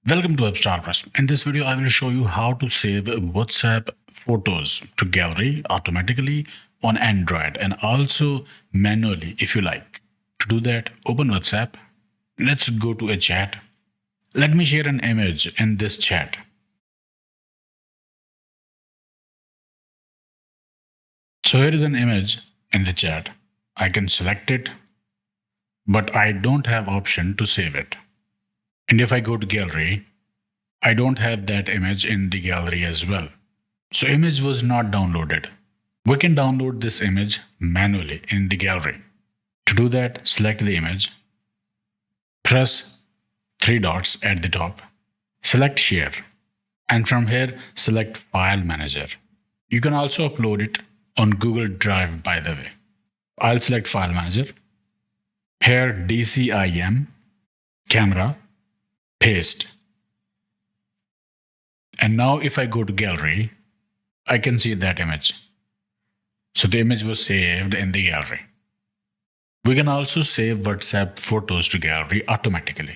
Welcome to WebStarPress. In this video, I will show you how to save WhatsApp photos to gallery automatically on Android and also manually if you like. To do that, open WhatsApp. Let's go to a chat. Let me share an image in this chat. So here is an image in the chat. I can select it, but I don't have option to save it. And if I go to gallery, I don't have that image in the gallery as well. So image was not downloaded. We can download this image manually in the gallery. To do that, select the image, press three dots at the top, select share, and from here select file manager. You can also upload it on Google Drive, by the way. I'll select file manager. Here DCIM, camera, paste. And now if I go to gallery, I can see that image. So the image was saved in the gallery. We can also save WhatsApp photos to gallery automatically.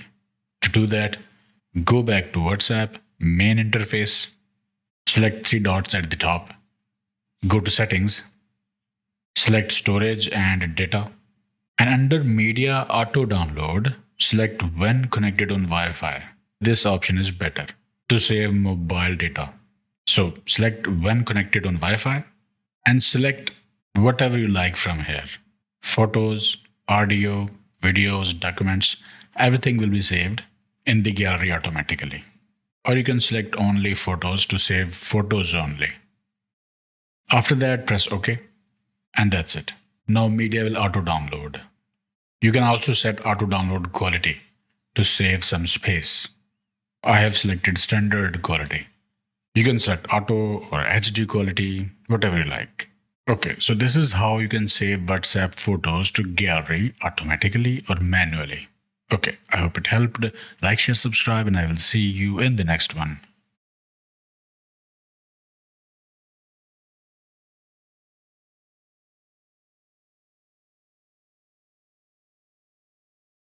To do that, go back to WhatsApp, main interface, select three dots at the top, go to settings, select storage and data, and under media auto download, select when connected on Wi-Fi. This option is better to save mobile data. So select when connected on Wi-Fi and select whatever you like from here. Photos, audio, videos, documents, everything will be saved in the gallery automatically. Or you can select only photos to save photos only. After that, press OK, and that's it. Now media will auto download. You can also set auto download quality to save some space. I have selected standard quality. You can select auto or HD quality, whatever you like. Okay, so this is how you can save WhatsApp photos to gallery automatically or manually. Okay, I hope it helped. Like, share, subscribe, and I will see you in the next one.